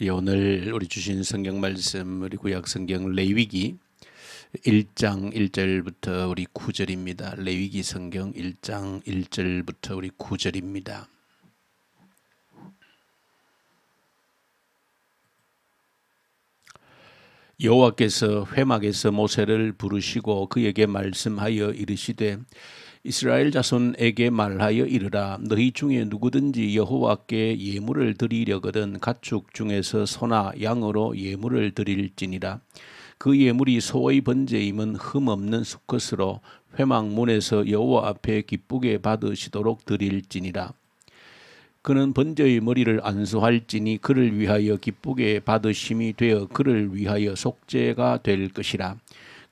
예, 오늘 우리 주신 성경 말씀 우리 구약 성경 레위기 1장 1절부터 우리 9절입니다. 레위기 성경 1장 1절부터 우리 9절입니다. 여호와께서 회막에서 모세를 부르시고 그에게 말씀하여 이르시되 이스라엘 자손에게 말하여 이르라. 너희 중에 누구든지 여호와께 예물을 드리려거든 가축 중에서 소나 양으로 예물을 드릴지니라. 그 예물이 소의 번제임은 흠없는 수컷으로 회막 문에서 여호와 앞에 기쁘게 받으시도록 드릴지니라. 그는 번제의 머리를 안수할지니 그를 위하여 기쁘게 받으심이 되어 그를 위하여 속죄가 될 것이라.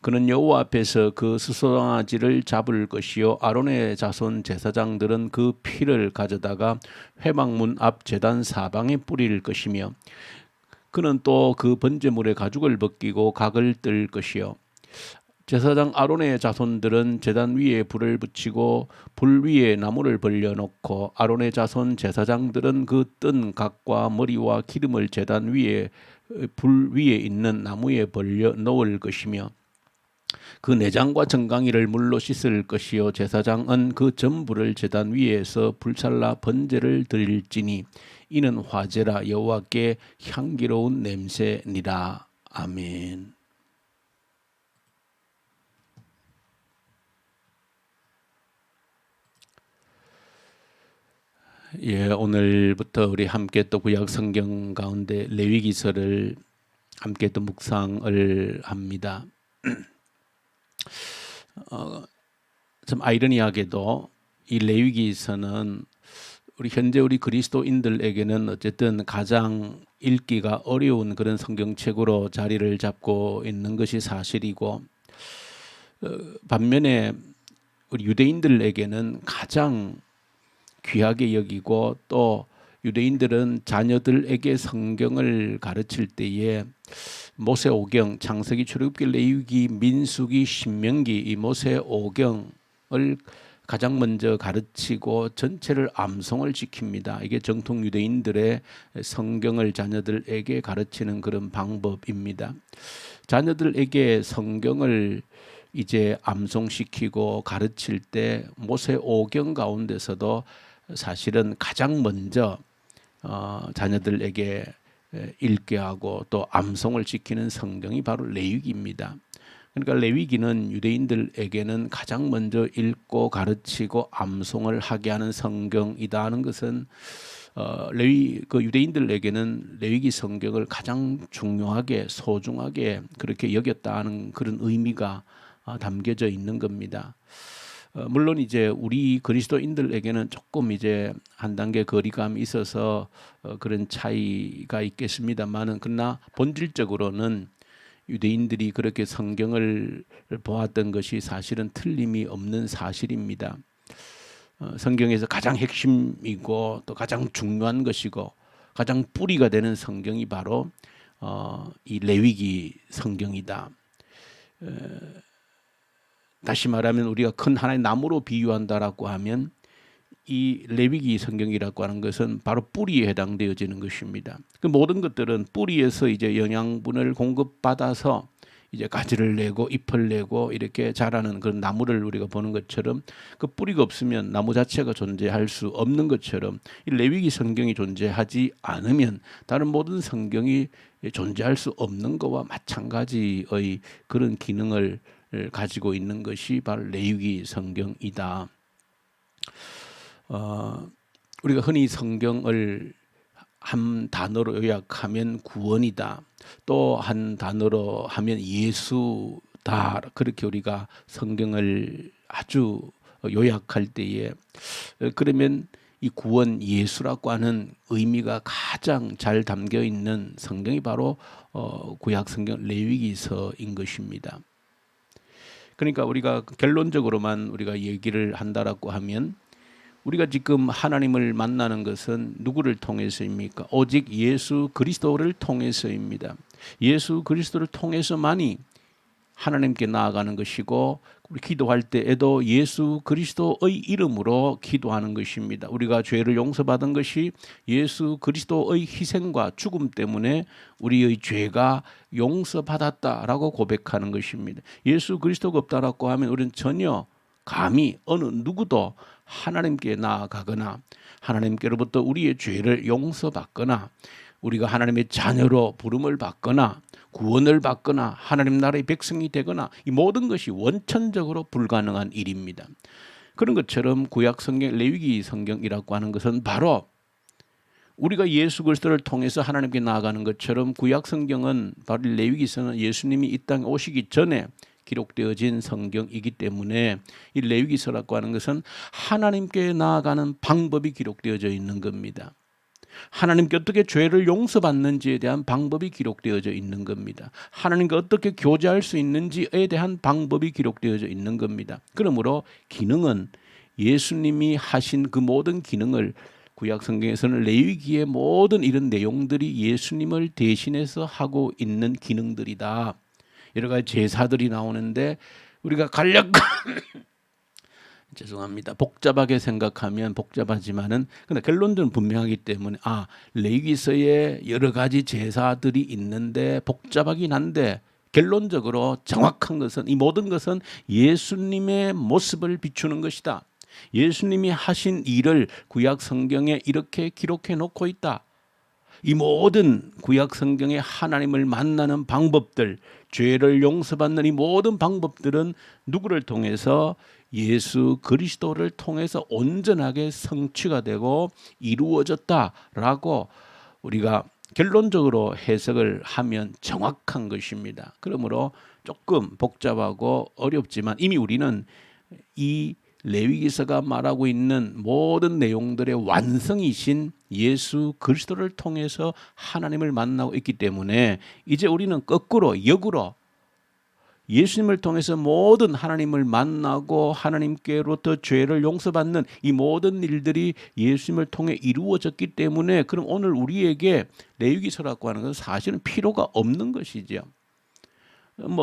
그는 여호와 앞에서 그 수송아지를 잡을 것이요 아론의 자손 제사장들은 그 피를 가져다가 회막문 앞 제단 사방에 뿌릴 것이며 그는 또 그 번제물의 가죽을 벗기고 각을 뜰 것이요 제사장 아론의 자손들은 제단 위에 불을 붙이고 불 위에 나무를 벌려놓고 아론의 자손 제사장들은 그 뜬 각과 머리와 기름을 제단 위에 불 위에 있는 나무에 벌려 놓을 것이며 그 내장과 정강이를 물로 씻을 것이요 제사장은 그 전부를 제단 위에서 불살라 번제를 드릴지니 이는 화제라 여호와께 향기로운 냄새니라. 아멘. 예, 오늘부터 우리 함께 또 구약 성경 가운데 레위기서를 함께 또 묵상을 합니다. 좀 아이러니하게도 이 레위기서는 현재 우리 그리스도인들에게는 어쨌든 가장 읽기가 어려운 그런 성경책으로 자리를 잡고 있는 것이 사실이고, 반면에 우리 유대인들에게는 가장 귀하게 여기고 또 유대인들은 자녀들에게 성경을 가르칠 때에 모세오경, 창세기, 출애굽기, 레위기, 민수기, 신명기 이 모세오경을 가장 먼저 가르치고 전체를 암송을 지킵니다. 이게 정통 유대인들의 성경을 자녀들에게 가르치는 그런 방법입니다. 자녀들에게 성경을 이제 암송시키고 가르칠 때 모세오경 가운데서도 사실은 가장 먼저 자녀들에게 읽게 하고 또 암송을 지키는 성경이 바로 레위기입니다. 그러니까 레위기는 유대인들에게는 가장 먼저 읽고 가르치고 암송을 하게 하는 성경이다 하는 것은 유대인들에게는 레위기 성경을 가장 중요하게 소중하게 그렇게 여겼다는 그런 의미가 담겨져 있는 겁니다. 물론 이제 우리 그리스도인들에게는 조금 이제 한 단계 거리감이 있어서 그런 차이가 있겠습니다만은 그러나 본질적으로는 유대인들이 그렇게 성경을 보았던 것이 사실은 틀림이 없는 사실입니다. 성경에서 가장 핵심이고 또 가장 중요한 것이고 가장 뿌리가 되는 성경이 바로 이 레위기 성경이다. 다시 말하면 우리가 큰 하나의 나무로 비유한다라고 하면 이 레위기 성경이라고 하는 것은 바로 뿌리에 해당되어지는 것입니다. 그 모든 것들은 뿌리에서 이제 영양분을 공급받아서 이제 가지를 내고 잎을 내고 이렇게 자라는 그런 나무를 우리가 보는 것처럼 그 뿌리가 없으면 나무 자체가 존재할 수 없는 것처럼 이 레위기 성경이 존재하지 않으면 다른 모든 성경이 존재할 수 없는 것과 마찬가지의 그런 기능을 가지고 있는 것이 바로 레위기 성경이다. 우리가 흔히 성경을 한 단어로 요약하면 구원이다. 또 한 단어로 하면 예수다. 그렇게 우리가 성경을 아주 요약할 때에 그러면 이 구원 예수라고 하는 의미가 가장 잘 담겨 있는 성경이 바로 구약 성경 레위기서인 것입니다. 그러니까 우리가 결론적으로만 우리가 얘기를 한다라고 하면 우리가 지금 하나님을 만나는 것은 누구를 통해서입니까? 오직 예수 그리스도를 통해서입니다. 예수 그리스도를 통해서만이 하나님께 나아가는 것이고 우리 기도할 때에도 예수 그리스도의 이름으로 기도하는 것입니다. 우리가 죄를 용서받은 것이 예수 그리스도의 희생과 죽음 때문에 우리의 죄가 용서받았다라고 고백하는 것입니다. 예수 그리스도가 없다라고 하면 우리는 전혀 감히 어느 누구도 하나님께 나아가거나 하나님께로부터 우리의 죄를 용서받거나 우리가 하나님의 자녀로 부름을 받거나 구원을 받거나 하나님 나라의 백성이 되거나 이 모든 것이 원천적으로 불가능한 일입니다. 그런 것처럼 구약 성경 레위기 성경이라고 하는 것은 바로 우리가 예수 그리스도를 통해서 하나님께 나아가는 것처럼 구약 성경은 바로 레위기서는 예수님이 이 땅에 오시기 전에 기록되어진 성경이기 때문에 이 레위기서라고 하는 것은 하나님께 나아가는 방법이 기록되어져 있는 겁니다. 하나님께 어떻게 죄를 용서받는지에 대한 방법이 기록되어져 있는 겁니다. 하나님과 어떻게 교제할 수 있는지에 대한 방법이 기록되어져 있는 겁니다. 그러므로 기능은 예수님이 하신 그 모든 기능을 구약 성경에서는 레위기의 모든 이런 내용들이 예수님을 대신해서 하고 있는 기능들이다. 여러 가지 제사들이 나오는데 우리가 간략 죄송합니다. 복잡하게 생각하면 복잡하지만은 근데 결론은 분명하기 때문에 레위기서에 여러 가지 제사들이 있는데 복잡하긴 한데 결론적으로 정확한 것은 이 모든 것은 예수님의 모습을 비추는 것이다. 예수님이 하신 일을 구약 성경에 이렇게 기록해 놓고 있다. 이 모든 구약 성경에 하나님을 만나는 방법들, 죄를 용서받는 이 모든 방법들은 누구를 통해서 예수 그리스도를 통해서 온전하게 성취가 되고 이루어졌다라고 우리가 결론적으로 해석을 하면 정확한 것입니다. 그러므로 조금 복잡하고 어렵지만 이미 우리는 이 레위기서가 말하고 있는 모든 내용들의 완성이신 예수 그리스도를 통해서 하나님을 만나고 있기 때문에 이제 우리는 거꾸로 역으로 예수님을 통해서 모든 하나님을 만나고 하나님께로부터 죄를 용서받는 이 모든 일들이 예수님을 통해 이루어졌기 때문에 그럼 오늘 우리에게 레위기서라고 하는 것은 사실은 필요가 없는 것이죠.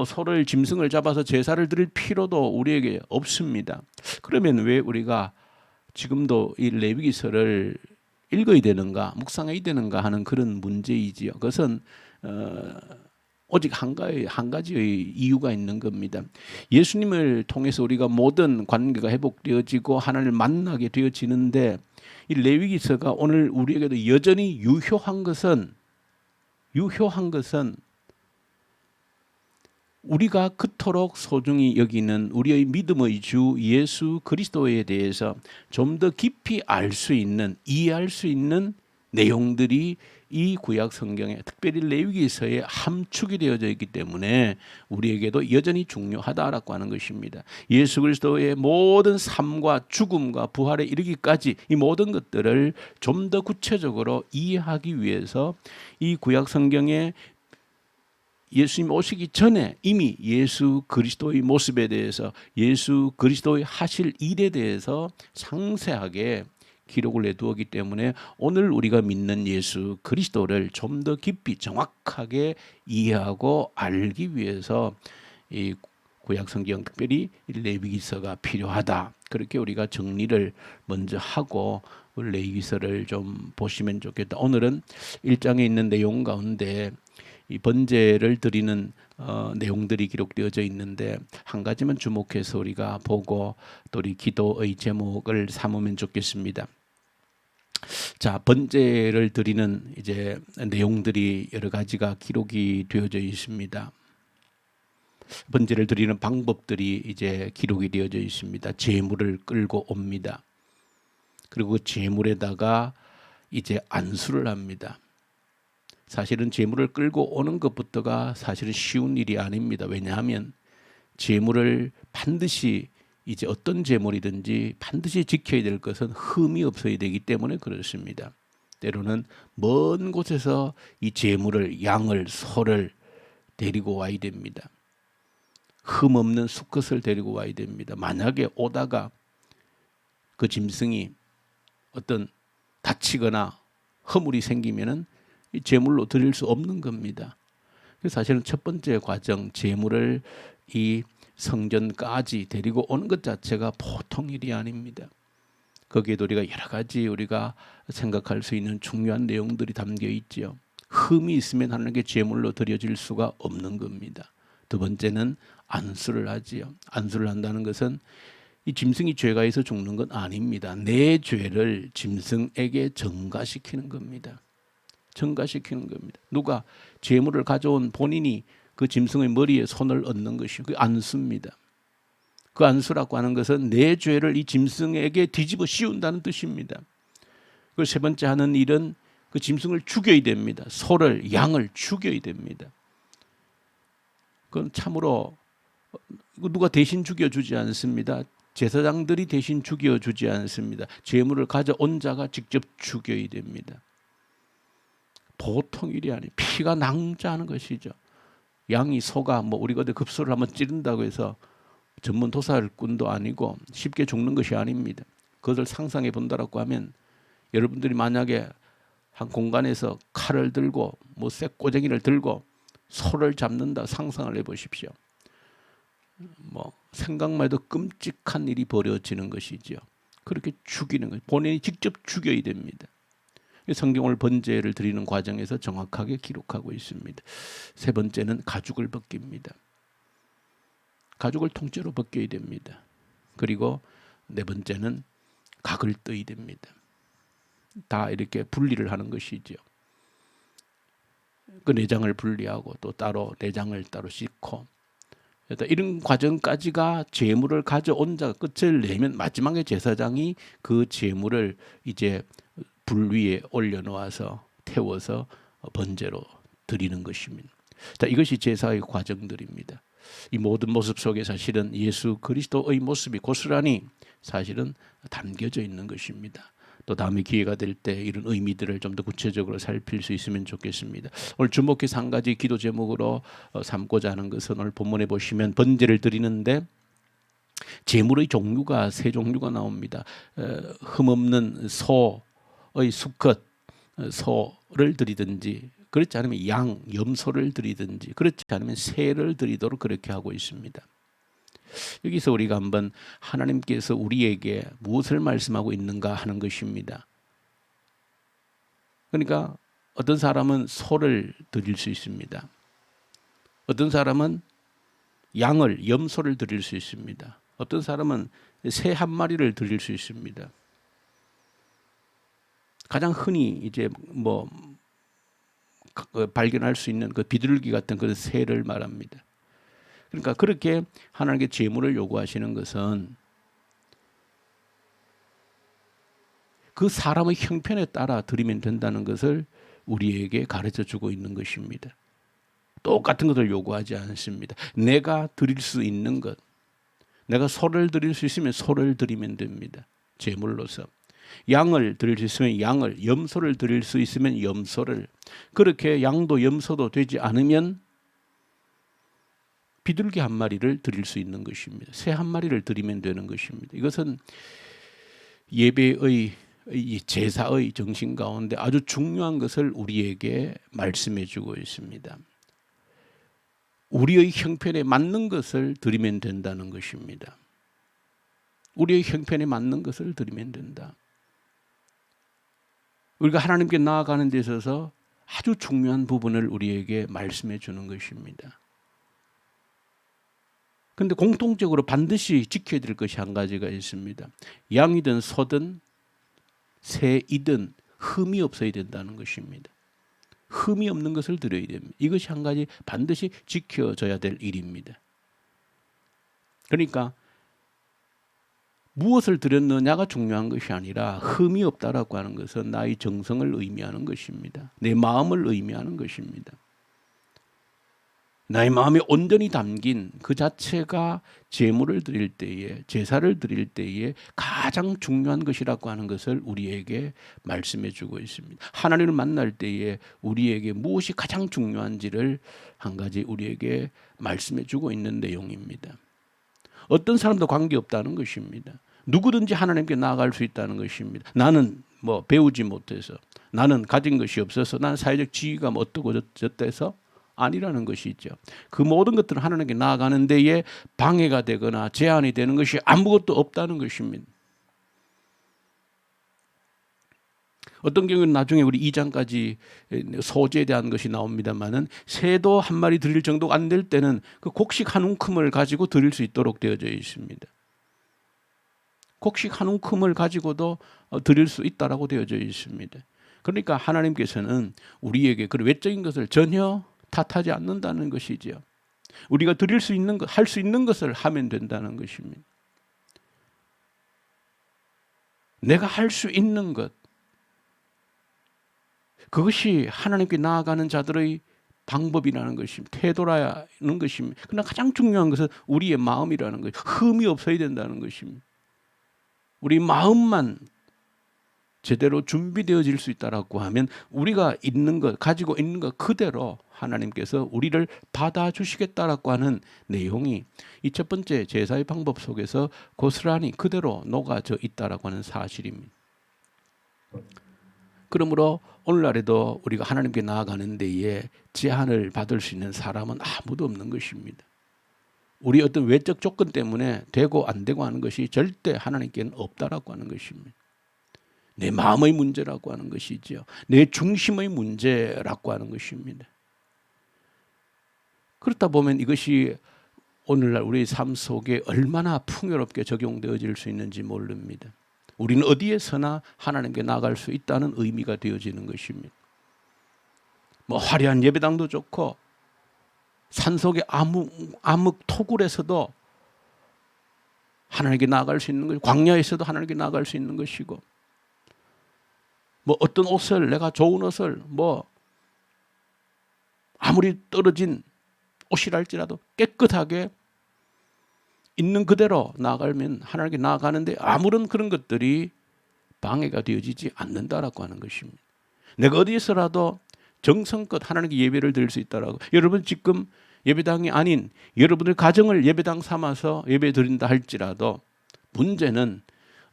서로의 짐승을 잡아서 제사를 드릴 필요도 우리에게 없습니다. 그러면 왜 우리가 지금도 이 레위기서를 읽어야 되는가, 묵상해야 되는가 하는 그런 문제이지요. 그것은 오직 한 가지의 이유가 있는 겁니다. 예수님을 통해서 우리가 모든 관계가 회복되어지고 하나님을 만나게 되어지는데 이 레위기서가 오늘 우리에게도 여전히 유효한 것은 우리가 그토록 소중히 여기는 우리의 믿음의 주 예수 그리스도에 대해서 좀 더 깊이 알 수 있는, 이해할 수 있는 내용들이 이 구약 성경에 특별히 레위기서에 함축이 되어져 있기 때문에 우리에게도 여전히 중요하다라고 하는 것입니다. 예수 그리스도의 모든 삶과 죽음과 부활에 이르기까지 이 모든 것들을 좀 더 구체적으로 이해하기 위해서 이 구약 성경에 예수님 오시기 전에 이미 예수 그리스도의 모습에 대해서 예수 그리스도의 하실 일에 대해서 상세하게 기록을 내두었기 때문에 오늘 우리가 믿는 예수 그리스도를 좀 더 깊이 정확하게 이해하고 알기 위해서 이 구약 성경 특별히 레위기서가 필요하다. 그렇게 우리가 정리를 먼저 하고 레위기서를 좀 보시면 좋겠다. 오늘은 1장에 있는 내용 가운데 이 번제를 드리는 내용들이 기록되어져 있는데 한 가지만 주목해서 우리가 보고 또 우리 기도의 제목을 삼으면 좋겠습니다. 자, 번제를 드리는 이제 내용들이 여러 가지가 기록이 되어져 있습니다. 번제를 드리는 방법들이 이제 기록이 되어져 있습니다. 제물을 끌고 옵니다. 그리고 제물에다가 이제 안수를 합니다. 사실은 제물을 끌고 오는 것부터가 사실은 쉬운 일이 아닙니다. 왜냐하면 제물을 반드시 이제 어떤 제물이든지 반드시 지켜야 될 것은 흠이 없어야 되기 때문에 그렇습니다. 때로는 먼 곳에서 이 제물을 양을 소를 데리고 와야 됩니다. 흠 없는 수컷을 데리고 와야 됩니다. 만약에 오다가 그 짐승이 어떤 다치거나 허물이 생기면은 제물로 드릴 수 없는 겁니다. 사실은 첫 번째 과정 제물을 이 성전까지 데리고 오는 것 자체가 보통 일이 아닙니다. 거기에도 우리가 여러 가지 우리가 생각할 수 있는 중요한 내용들이 담겨 있지요. 흠이 있으면 하나님께 제물로 드려질 수가 없는 겁니다. 두 번째는 안수를 하지요. 안수를 한다는 것은 이 짐승이 죄가 있어 죽는 건 아닙니다. 내 죄를 짐승에게 전가시키는 겁니다. 전가시키는 겁니다. 누가 제물을 가져온 본인이 그 짐승의 머리에 손을 얹는 것이 그 안수입니다. 그 안수라고 하는 것은 내 죄를 이 짐승에게 뒤집어 씌운다는 뜻입니다. 그 세 번째 하는 일은 그 짐승을 죽여야 됩니다. 소를, 양을 죽여야 됩니다. 그건 참으로 누가 대신 죽여주지 않습니다. 제사장들이 대신 죽여주지 않습니다. 제물을 가져온 자가 직접 죽여야 됩니다. 보통 일이 아니에요. 피가 낭자하는 것이죠. 양이 소가 우리가 어디 급소를 한번 찌른다고 해서 전문 도살꾼도 아니고 쉽게 죽는 것이 아닙니다. 그것을 상상해 본다라고 하면 여러분들이 만약에 한 공간에서 칼을 들고 쇠꼬쟁이를 들고 소를 잡는다 상상을 해보십시오. 생각만 해도 끔찍한 일이 벌어지는 것이죠. 그렇게 죽이는 것, 본인이 직접 죽여야 됩니다. 성경을 번제를 드리는 과정에서 정확하게 기록하고 있습니다. 세 번째는 가죽을 벗깁니다. 가죽을 통째로 벗겨야 됩니다. 그리고 네 번째는 각을 떠야 됩니다. 다 이렇게 분리를 하는 것이죠. 그 내장을 분리하고 또 따로 내장을 따로 씻고 이런 과정까지가 제물을 가져온 자가 끝을 내면 마지막에 제사장이 그 제물을 이제 불 위에 올려놓아서 태워서 번제로 드리는 것입니다. 자, 이것이 제사의 과정들입니다. 이 모든 모습 속에 사실은 예수 그리스도의 모습이 고스란히 사실은 담겨져 있는 것입니다. 또 다음에 기회가 될 때 이런 의미들을 좀 더 구체적으로 살필 수 있으면 좋겠습니다. 오늘 주목해서 한 가지 기도 제목으로 삼고자 하는 것은 오늘 본문에 보시면 번제를 드리는데 제물의 종류가 세 종류가 나옵니다. 흠없는 소의 수컷 소를 드리든지 그렇지 않으면 양, 염소를 드리든지 그렇지 않으면 새를 드리도록 그렇게 하고 있습니다. 여기서 우리가 한번 하나님께서 우리에게 무엇을 말씀하고 있는가 하는 것입니다. 그러니까 어떤 사람은 소를 드릴 수 있습니다. 어떤 사람은 양을, 염소를 드릴 수 있습니다. 어떤 사람은 새 한 마리를 드릴 수 있습니다. 가장 흔히 이제 발견할 수 있는 그 비둘기 같은 그 새를 말합니다. 그러니까 그렇게 하나님께 제물을 요구하시는 것은 그 사람의 형편에 따라 드리면 된다는 것을 우리에게 가르쳐 주고 있는 것입니다. 똑같은 것을 요구하지 않습니다. 내가 드릴 수 있는 것, 내가 소를 드릴 수 있으면 소를 드리면 됩니다. 제물로서. 양을 드릴 수 있으면 양을, 염소를 드릴 수 있으면 염소를. 그렇게 양도 염소도 되지 않으면 비둘기 한 마리를 드릴 수 있는 것입니다. 새 한 마리를 드리면 되는 것입니다. 이것은 예배의 제사의 정신 가운데 아주 중요한 것을 우리에게 말씀해 주고 있습니다. 우리의 형편에 맞는 것을 드리면 된다는 것입니다. 우리의 형편에 맞는 것을 드리면 된다. 우리가 하나님께 나아가는 데 있어서 아주 중요한 부분을 우리에게 말씀해 주는 것입니다. 그런데 공통적으로 반드시 지켜야 될 것이 한 가지가 있습니다. 양이든 소든 새이든 흠이 없어야 된다는 것입니다. 흠이 없는 것을 드려야 됩니다. 이것이 한 가지 반드시 지켜져야 될 일입니다. 그러니까 무엇을 드렸느냐가 중요한 것이 아니라 흠이 없다라고 하는 것은 나의 정성을 의미하는 것입니다. 내 마음을 의미하는 것입니다. 나의 마음에 온전히 담긴 그 자체가 제물을 드릴 때에, 제사를 드릴 때에 가장 중요한 것이라고 하는 것을 우리에게 말씀해 주고 있습니다. 하나님을 만날 때에 우리에게 무엇이 가장 중요한지를 한 가지 우리에게 말씀해 주고 있는 내용입니다. 어떤 사람도 관계없다는 것입니다. 누구든지 하나님께 나아갈 수 있다는 것입니다. 나는 배우지 못해서, 나는 가진 것이 없어서, 나는 사회적 지위가 어떻고 저쩌다 해서 아니라는 것이죠. 그 모든 것들은 하나님께 나아가는 데에 방해가 되거나 제한이 되는 것이 아무것도 없다는 것입니다. 어떤 경우는 나중에 우리 2장까지 소재에 대한 것이 나옵니다만은 새도 한 마리 드릴 정도가 안 될 때는 그 곡식 한 움큼을 가지고 드릴 수 있도록 되어져 있습니다. 곡식 한 움큼을 가지고도 드릴 수 있다라고 되어져 있습니다. 그러니까 하나님께서는 우리에게 그런 외적인 것을 전혀 탓하지 않는다는 것이죠. 우리가 드릴 수 있는 것, 할 수 있는 것을 하면 된다는 것입니다. 내가 할 수 있는 것, 그것이 하나님께 나아가는 자들의 방법이라는 것입니다. 태도라는 것입니다. 그러나 가장 중요한 것은 우리의 마음이라는 것, 흠이 없어야 된다는 것입니다. 우리 마음만 제대로 준비되어질 수 있다라고 하면 우리가 있는 것, 가지고 있는 것 그대로 하나님께서 우리를 받아주시겠다라고 하는 내용이 이 첫 번째 제사의 방법 속에서 고스란히 그대로 녹아져 있다라고 하는 사실입니다. 그러므로 오늘날에도 우리가 하나님께 나아가는 데에 제한을 받을 수 있는 사람은 아무도 없는 것입니다. 우리 어떤 외적 조건 때문에 되고 안 되고 하는 것이 절대 하나님께는 없다라고 하는 것입니다. 내 마음의 문제라고 하는 것이죠. 내 중심의 문제라고 하는 것입니다. 그렇다 보면 이것이 오늘날 우리의 삶 속에 얼마나 풍요롭게 적용되어질 수 있는지 모릅니다. 우리는 어디에서나 하나님께 나아갈 수 있다는 의미가 되어지는 것입니다. 뭐 화려한 예배당도 좋고 산속의 암흑 토굴에서도 하나님께 나아갈 수 있는 것이고 광야에서도 하나님께 나아갈 수 있는 것이고 뭐 어떤 옷을 내가 좋은 옷을 뭐 아무리 떨어진 옷이랄지라도 깨끗하게 있는 그대로 나아가면 하나님께 나아가는데 아무런 그런 것들이 방해가 되어지지 않는다라고 하는 것입니다. 내가 어디에서라도 정성껏 하나님께 예배를 드릴 수 있다라고. 여러분 지금 예배당이 아닌 여러분의 가정을 예배당 삼아서 예배 드린다 할지라도 문제는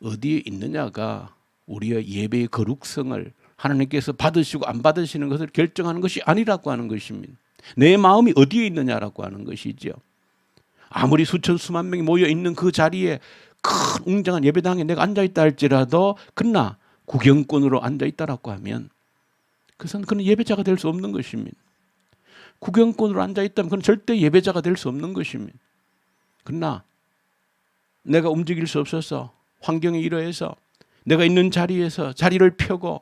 어디에 있느냐가 우리의 예배의 거룩성을 하나님께서 받으시고 안 받으시는 것을 결정하는 것이 아니라고 하는 것입니다. 내 마음이 어디에 있느냐라고 하는 것이죠. 아무리 수천 수만 명이 모여 있는 그 자리에 큰 웅장한 예배당에 내가 앉아 있다 할지라도 그러나 구경꾼으로 앉아 있다라고 하면 그것은 그는 예배자가 될 수 없는 것입니다. 구경꾼으로 앉아 있다면 그는 절대 예배자가 될 수 없는 것입니다. 그러나 내가 움직일 수 없어서 환경에 이러해서 내가 있는 자리에서 자리를 펴고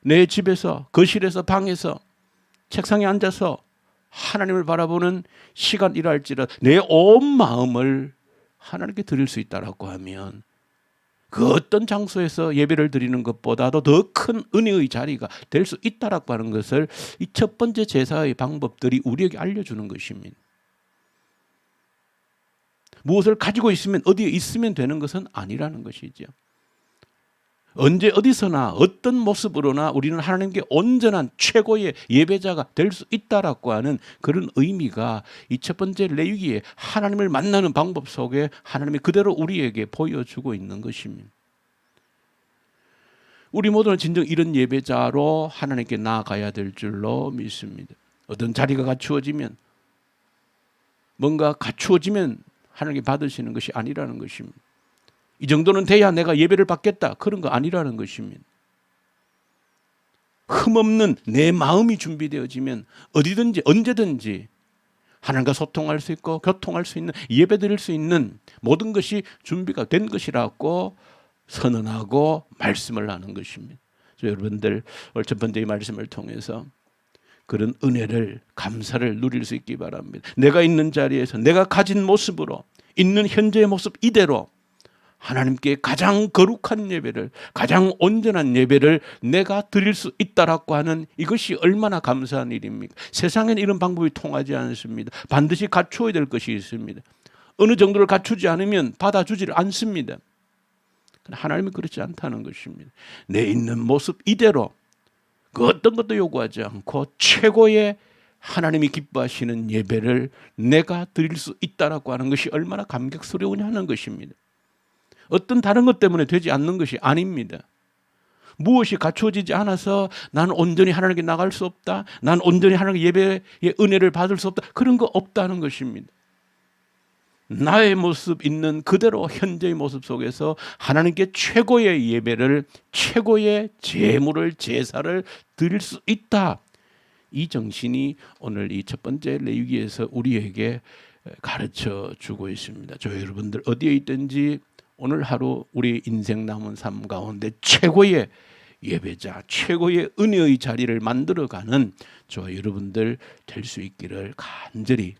내 집에서 거실에서 방에서 책상에 앉아서 하나님을 바라보는 시간이라 할지라도 내 온 마음을 하나님께 드릴 수 있다라고 하면 그 어떤 장소에서 예배를 드리는 것보다도 더 큰 은혜의 자리가 될 수 있다라고 하는 것을 이 첫 번째 제사의 방법들이 우리에게 알려주는 것입니다. 무엇을 가지고 있으면 어디에 있으면 되는 것은 아니라는 것이죠. 언제 어디서나 어떤 모습으로나 우리는 하나님께 온전한 최고의 예배자가 될 수 있다라고 하는 그런 의미가 이 첫 번째 레위기에 하나님을 만나는 방법 속에 하나님이 그대로 우리에게 보여주고 있는 것입니다. 우리 모두는 진정 이런 예배자로 하나님께 나아가야 될 줄로 믿습니다. 어떤 자리가 갖추어지면 뭔가 갖추어지면 하나님께 받으시는 것이 아니라는 것입니다. 이 정도는 돼야 내가 예배를 받겠다. 그런 거 아니라는 것입니다. 흠없는 내 마음이 준비되어지면 어디든지 언제든지 하나님과 소통할 수 있고 교통할 수 있는 예배 드릴 수 있는 모든 것이 준비가 된 것이라고 선언하고 말씀을 하는 것입니다. 그래서 여러분들 오늘 첫 번째 이 말씀을 통해서 그런 은혜를 감사를 누릴 수 있기 바랍니다. 내가 있는 자리에서 내가 가진 모습으로 있는 현재의 모습 이대로 하나님께 가장 거룩한 예배를 가장 온전한 예배를 내가 드릴 수 있다라고 하는 이것이 얼마나 감사한 일입니까? 세상에는 이런 방법이 통하지 않습니다. 반드시 갖추어야 될 것이 있습니다. 어느 정도를 갖추지 않으면 받아주지를 않습니다. 하나님은 그렇지 않다는 것입니다. 내 있는 모습 이대로 그 어떤 것도 요구하지 않고 최고의 하나님이 기뻐하시는 예배를 내가 드릴 수 있다라고 하는 것이 얼마나 감격스러우냐는 것입니다. 어떤 다른 것 때문에 되지 않는 것이 아닙니다. 무엇이 갖추어지지 않아서 나는 온전히 하나님께 나갈 수 없다. 난 온전히 하나님께 예배의 은혜를 받을 수 없다. 그런 거 없다는 것입니다. 나의 모습 있는 그대로 현재의 모습 속에서 하나님께 최고의 예배를, 최고의 제물을, 제사를 드릴 수 있다. 이 정신이 오늘 이 첫 번째 레위기에서 우리에게 가르쳐 주고 있습니다. 저 여러분들 어디에 있든지 오늘 하루 우리 인생 남은 삶 가운데 최고의 예배자, 최고의 은혜의 자리를 만들어가는 저 여러분들 될 수 있기를 간절히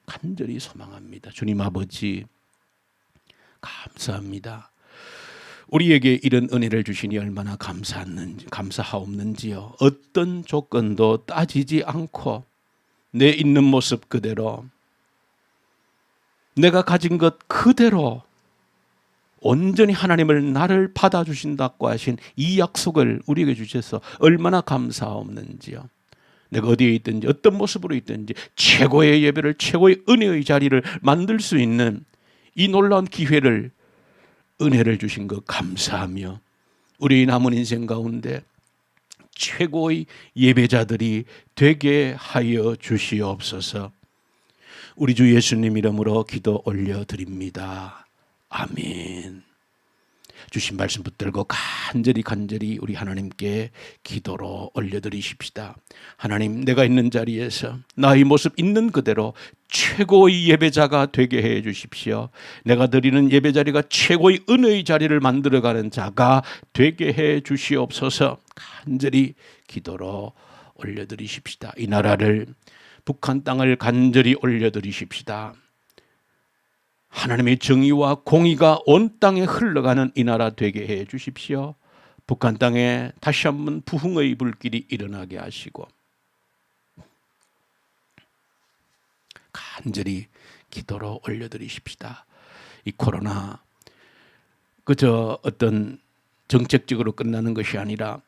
소망합니다. 주님 아버지 감사합니다. 우리에게 이런 은혜를 주시니 얼마나 감사하옵는지요. 어떤 조건도 따지지 않고 내 있는 모습 그대로, 내가 가진 것 그대로 온전히 하나님을 나를 받아주신다고 하신 이 약속을 우리에게 주셔서 얼마나 감사하옵는지요. 내가 어디에 있든지 어떤 모습으로 있든지 최고의 예배를, 최고의 은혜의 자리를 만들 수 있는 이 놀라운 기회를, 은혜를 주신 것 감사하며 우리 남은 인생 가운데 최고의 예배자들이 되게 하여 주시옵소서. 우리 주 예수님 이름으로 기도 올려드립니다. 아멘. 주신 말씀 붙들고 간절히 우리 하나님께 기도로 올려드리십시다. 하나님, 내가 있는 자리에서 나의 모습 있는 그대로 최고의 예배자가 되게 해 주십시오. 내가 드리는 예배 자리가 최고의 은혜의 자리를 만들어가는 자가 되게 해 주시옵소서. 간절히 기도로 올려드리십시다. 이 나라를, 북한 땅을 간절히 올려드리십시다. 하나님의 정의와 공의가 온 땅에 흘러가는 이 나라 되게 해 주십시오. 북한 땅에 다시 한번 부흥의 불길이 일어나게 하시고 간절히 기도로 올려드리십시다. 이 코로나 그저 어떤 정책적으로 끝나는 것이 아니라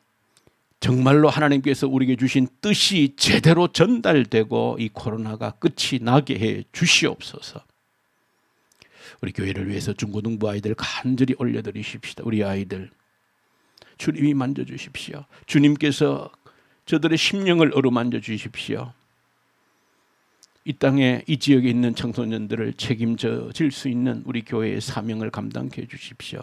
정말로 하나님께서 우리에게 주신 뜻이 제대로 전달되고 이 코로나가 끝이 나게 해 주시옵소서. 우리 교회를 위해서 중고등부 아이들 간절히 올려드리십시다. 우리 아이들 주님이 만져주십시오. 주님께서 저들의 심령을 어루만져 주십시오. 이 땅에 이 지역에 있는 청소년들을 책임질 수 있는 우리 교회의 사명을 감당케 해 주십시오.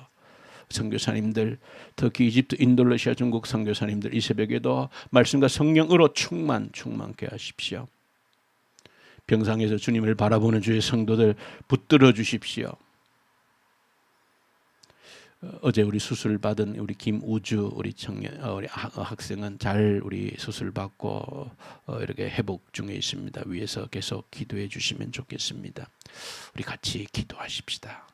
선교사님들, 특히 이집트, 인도네시아, 중국 선교사님들 이 새벽에도 말씀과 성령으로 충만케 하십시오. 병상에서 주님을 바라보는 주의 성도들 붙들어 주십시오. 어제 우리 수술 받은 우리 김우주 우리 청년 우리 학생은 잘 우리 수술 받고 이렇게 회복 중에 있습니다. 위에서 계속 기도해 주시면 좋겠습니다. 우리 같이 기도하십시다.